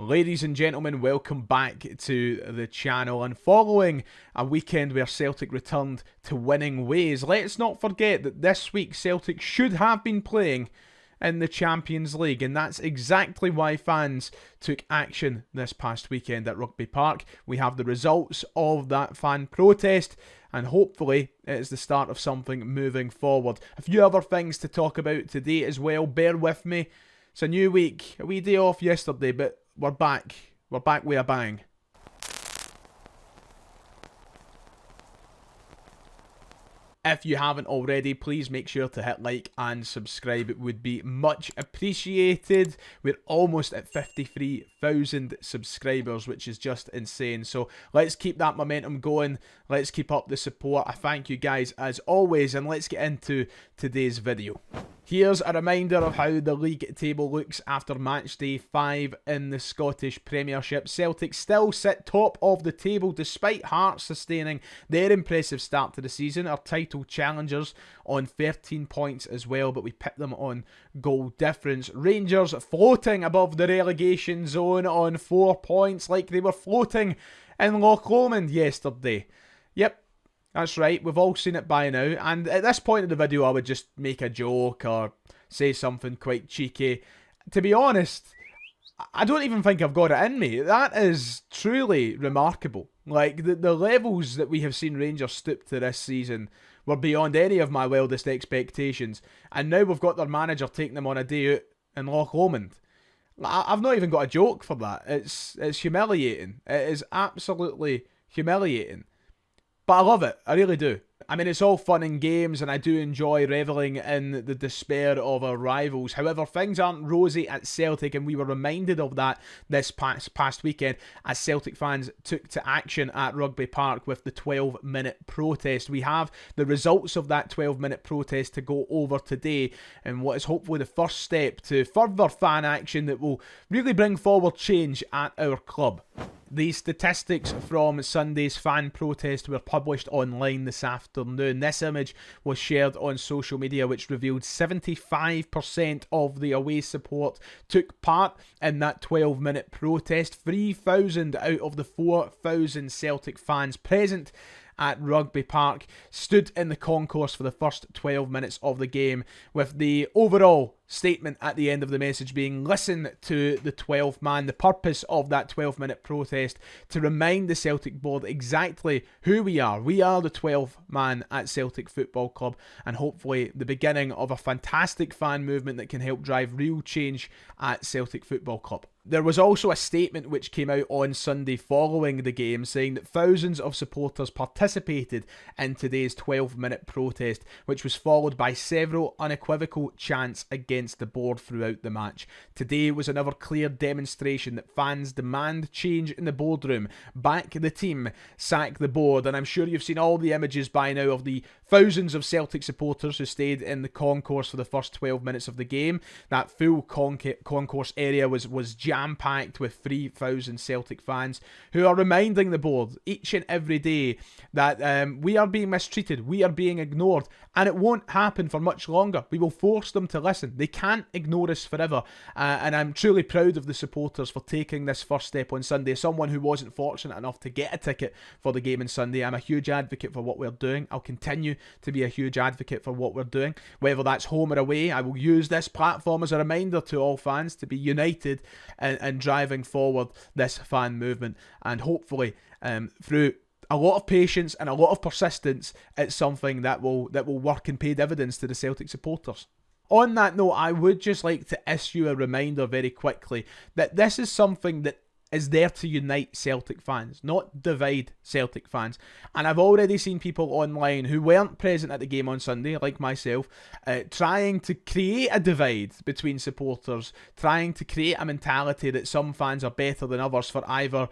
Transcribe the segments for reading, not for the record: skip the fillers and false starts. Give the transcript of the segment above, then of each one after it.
Ladies and gentlemen, welcome back to the channel, and following a weekend where Celtic returned to winning ways, let's not forget that this week Celtic should have been playing in the Champions League, and that's exactly why fans took action this past weekend at Rugby Park. We have the results of that fan protest, and hopefully it is the start of something moving forward. A few other things to talk about today as well, bear with me. It's a new week, a wee day off yesterday, but we're back with a bang. If you haven't already, please make sure to hit like and subscribe. It would be much appreciated. We're almost at 53,000 subscribers, which is just insane. So let's keep that momentum going. Let's keep up the support. I thank you guys as always, and let's get into today's video. Here's a reminder of how the league table looks after match day 5 in the Scottish Premiership. Celtic still sit top of the table despite Hearts sustaining their impressive start to the season. Our title challengers on 13 points as well, but we pipped them on goal difference. Rangers floating above the relegation zone on 4 points, like they were floating in Loch Lomond yesterday. Yep. That's right, we've all seen it by now, and at this point in the video I would just make a joke or say something quite cheeky. To be honest, I don't even think I've got it in me. That is truly remarkable. Like, the levels that we have seen Rangers stoop to this season were beyond any of my wildest expectations, and now we've got their manager taking them on a day out in Loch Lomond. I've not even got a joke for that. It's humiliating. It is absolutely humiliating. But I love it, I really do. I mean, it's all fun and games, and I do enjoy revelling in the despair of our rivals. However, things aren't rosy at Celtic, and we were reminded of that this past weekend as Celtic fans took to action at Rugby Park with the 12-minute protest. We have the results of that 12-minute protest to go over today, and what is hopefully the first step to further fan action that will really bring forward change at our club. The statistics from Sunday's fan protest were published online this afternoon. This image was shared on social media, which revealed 75% of the away support took part in that 12-minute protest. 3,000 out of the 4,000 Celtic fans present at Rugby Park stood in the concourse for the first 12 minutes of the game, with the overall statement at the end of the message being listen to the 12th man. The purpose of that 12-minute protest to remind the Celtic board exactly who we are. We are the 12th man at Celtic Football Club, and hopefully the beginning of a fantastic fan movement that can help drive real change at Celtic Football Club. There was also a statement which came out on Sunday following the game saying that thousands of supporters participated in today's 12-minute protest, which was followed by several unequivocal chants against the board throughout the match. Today was another clear demonstration that fans demand change in the boardroom, back the team, sack the board, and I'm sure you've seen all the images by now of the thousands of Celtic supporters who stayed in the concourse for the first 12 minutes of the game. That full concourse area was jam-packed with 3,000 Celtic fans who are reminding the board each and every day that we are being mistreated, we are being ignored, and it won't happen for much longer. We will force them to listen. They can't ignore us forever, and I'm truly proud of the supporters for taking this first step on Sunday. As someone who wasn't fortunate enough to get a ticket for the game on Sunday, I'm a huge advocate for what we're doing. I'll continue to be a huge advocate for what we're doing, whether that's home or away. I will use this platform as a reminder to all fans to be united and driving forward this fan movement, and hopefully through a lot of patience and a lot of persistence, it's something that will work and pay dividends to the Celtic supporters. On that note, I would just like to issue a reminder very quickly that this is something that is there to unite Celtic fans, not divide Celtic fans. And I've already seen people online who weren't present at the game on Sunday, like myself, trying to create a divide between supporters, trying to create a mentality that some fans are better than others for either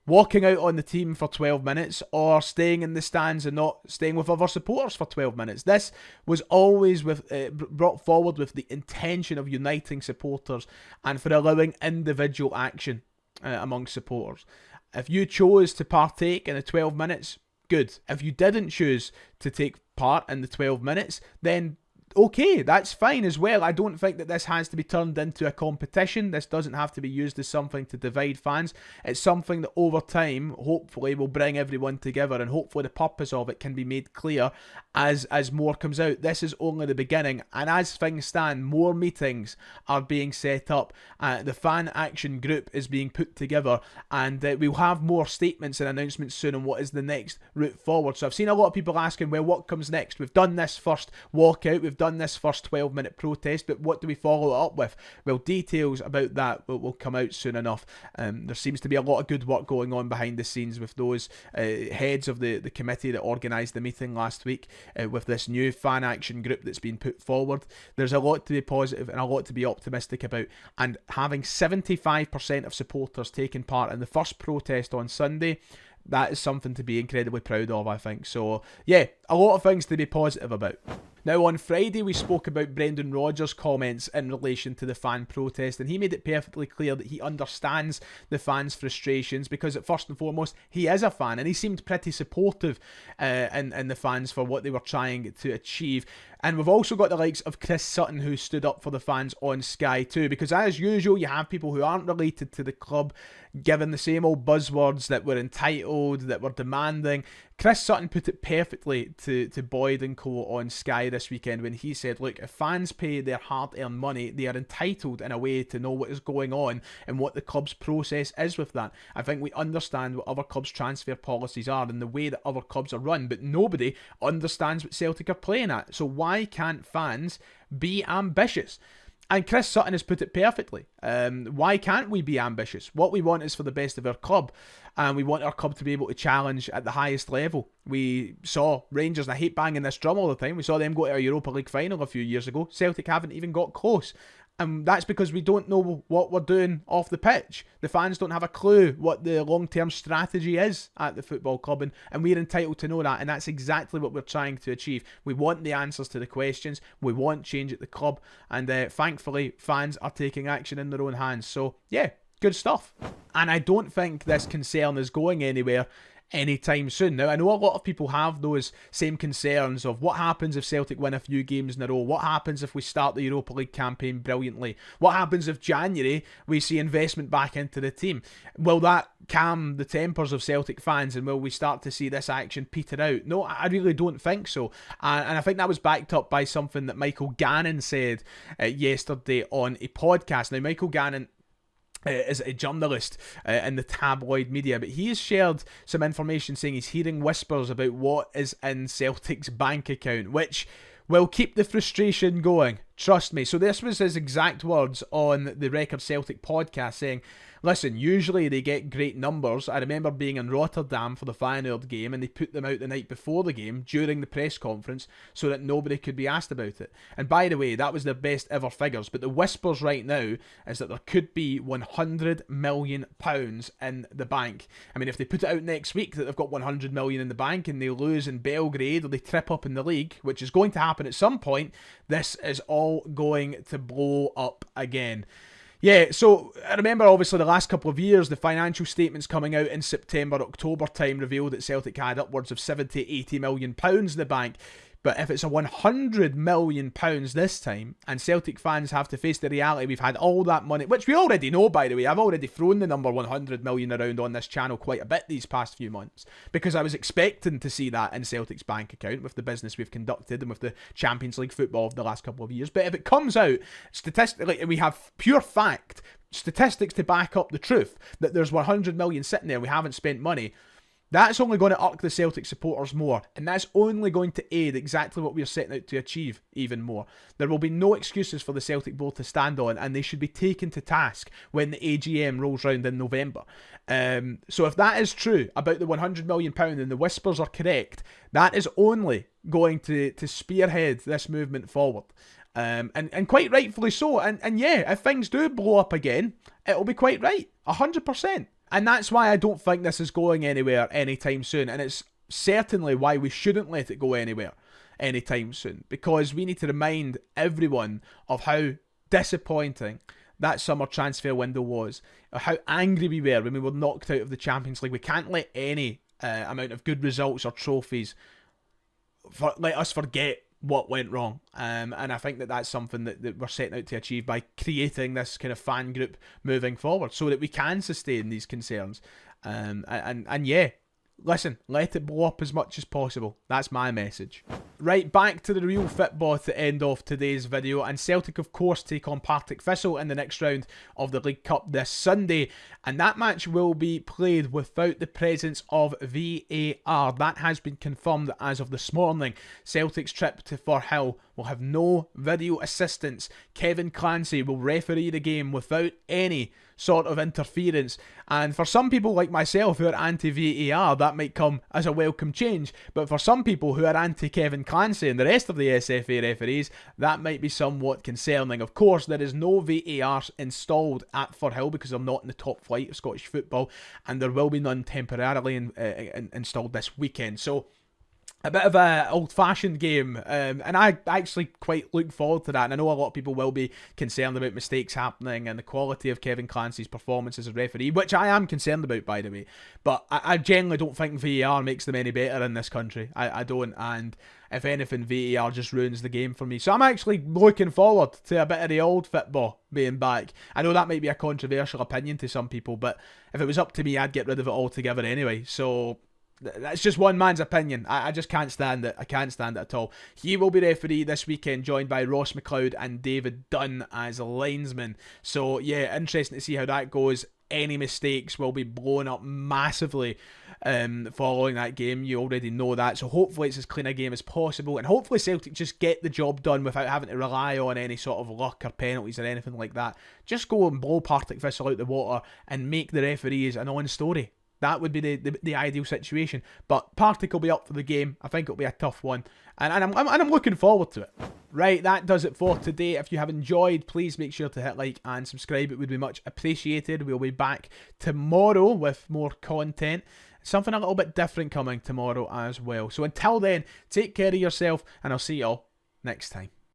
walking out on the team for 12 minutes or staying in the stands and not staying with other supporters for 12 minutes. This was always brought forward with the intention of uniting supporters and for allowing individual action amongst supporters. If you chose to partake in the 12 minutes, good. If you didn't choose to take part in the 12 minutes, then okay, that's fine as well. I don't think that this has to be turned into a competition. This doesn't have to be used as something to divide fans. It's something that over time, hopefully, will bring everyone together, and hopefully the purpose of it can be made clear as more comes out. This is only the beginning, and as things stand, more meetings are being set up. The fan action group is being put together, and we'll have more statements and announcements soon on what is the next route forward. So I've seen a lot of people asking, well, what comes next? We've done this first walkout, we've done this first 12-minute protest, but what do we follow it up with? Well, details about that will come out soon enough. There seems to be a lot of good work going on behind the scenes with those heads of the committee that organised the meeting last week, with this new fan action group that's been put forward. There's a lot to be positive and a lot to be optimistic about, and having 75% of supporters taking part in the first protest on Sunday, that is something to be incredibly proud of, I think. So yeah, a lot of things to be positive about. Now, on Friday, we spoke about Brendan Rodgers' comments in relation to the fan protest, and he made it perfectly clear that he understands the fans' frustrations, because first and foremost, he is a fan, and he seemed pretty supportive in the fans for what they were trying to achieve. And we've also got the likes of Chris Sutton, who stood up for the fans on Sky too, because as usual, you have people who aren't related to the club giving the same old buzzwords that we're entitled, that we're demanding. Chris Sutton put it perfectly to Boyd and Co on Sky this weekend when he said, look, if fans pay their hard-earned money, they are entitled in a way to know what is going on and what the club's process is with that. I think we understand what other clubs' transfer policies are and the way that other clubs are run, but nobody understands what Celtic are playing at. So why can't fans be ambitious? And Chris Sutton has put it perfectly. Why can't we be ambitious? What we want is for the best of our club, and we want our club to be able to challenge at the highest level. We saw Rangers, and I hate banging this drum all the time, we saw them go to a Europa League final a few years ago. Celtic haven't even got close. And that's because we don't know what we're doing off the pitch. The fans don't have a clue what the long-term strategy is at the football club, and we're entitled to know that, and that's exactly what we're trying to achieve. We want the answers to the questions, we want change at the club, and thankfully fans are taking action in their own hands. So yeah, good stuff. And I don't think this concern is going anywhere anytime soon. Now, I know a lot of people have those same concerns of what happens if Celtic win a few games in a row, what happens if we start the Europa League campaign brilliantly, what happens if January we see investment back into the team. Will that calm the tempers of Celtic fans, and will we start to see this action peter out? No, I really don't think so. And I think that was backed up by something that Michael Gannon said yesterday on a podcast. Now, Michael Gannon is a journalist in the tabloid media, but he has shared some information saying he's hearing whispers about what is in Celtic's bank account, which will keep the frustration going. Trust me. So this was his exact words on the Record Celtic podcast, saying, listen, usually they get great numbers. I remember being in Rotterdam for the Feyenoord game, and they put them out the night before the game during the press conference so that nobody could be asked about it. And by the way, that was their best ever figures. But the whispers right now is that there could be £100 million in the bank. I mean, if they put it out next week that they've got £100 million in the bank and they lose in Belgrade or they trip up in the league, which is going to happen at some point, this is all going to blow up again. Yeah, so I remember obviously the last couple of years, the financial statements coming out in September, October time revealed that Celtic had upwards of £70-80 million in the bank. But if it's a £100 million this time, and Celtic fans have to face the reality, we've had all that money, which we already know, by the way. I've already thrown the number 100 million around on this channel quite a bit these past few months, because I was expecting to see that in Celtic's bank account with the business we've conducted and with the Champions League football of the last couple of years. But if it comes out, statistically, we have pure fact, statistics to back up the truth, that there's 100 million sitting there, we haven't spent money, that's only going to irk the Celtic supporters more, and that's only going to aid exactly what we're setting out to achieve even more. There will be no excuses for the Celtic board to stand on, and they should be taken to task when the AGM rolls round in November. So if that is true about the £100 million and the whispers are correct, that is only going to spearhead this movement forward. And quite rightfully so. And yeah, if things do blow up again, it'll be quite right. 100%. And that's why I don't think this is going anywhere anytime soon. And it's certainly why we shouldn't let it go anywhere anytime soon. Because we need to remind everyone of how disappointing that summer transfer window was. How angry we were when we were knocked out of the Champions League. We can't let any amount of good results or trophies let us forget what went wrong. And I think that that's something that we're setting out to achieve by creating this kind of fan group moving forward so that we can sustain these concerns. And yeah, listen, let it blow up as much as possible. That's my message. Right, back to the real football to end off today's video. And Celtic, of course, take on Partick Thistle in the next round of the League Cup this Sunday. And that match will be played without the presence of VAR. That has been confirmed as of this morning. Celtic's trip to Firhill will have no video assistance. Kevin Clancy will referee the game without any sort of interference. And for some people like myself who are anti-VAR, that might come as a welcome change. But for some people who are anti-Kevin Clancy and the rest of the SFA referees, that might be somewhat concerning. Of course, there is no VAR installed at Firhill because they're not in the top flight of Scottish football, and there will be none temporarily installed this weekend. So a bit of a old-fashioned game, and I actually quite look forward to that. And I know a lot of people will be concerned about mistakes happening and the quality of Kevin Clancy's performance as a referee, which I am concerned about, by the way. But I generally don't think VAR makes them any better in this country. I don't, and if anything, VAR just ruins the game for me. So I'm actually looking forward to a bit of the old football being back. I know that might be a controversial opinion to some people, but if it was up to me, I'd get rid of it altogether anyway. So that's just one man's opinion. I just can't stand it. I can't stand it at all. He will be referee this weekend, joined by Ross McLeod and David Dunn as linesmen. So yeah, interesting to see how that goes. Any mistakes will be blown up massively following that game. You already know that. So hopefully it's as clean a game as possible. And hopefully Celtic just get the job done without having to rely on any sort of luck or penalties or anything like that. Just go and blow Partick Thistle out the water and make the referees a non-story. That would be the ideal situation. But Partick will be up for the game. I think it'll be a tough one. And I'm looking forward to it. Right, that does it for today. If you have enjoyed, please make sure to hit like and subscribe. It would be much appreciated. We'll be back tomorrow with more content. Something a little bit different coming tomorrow as well. So until then, take care of yourself, and I'll see you all next time.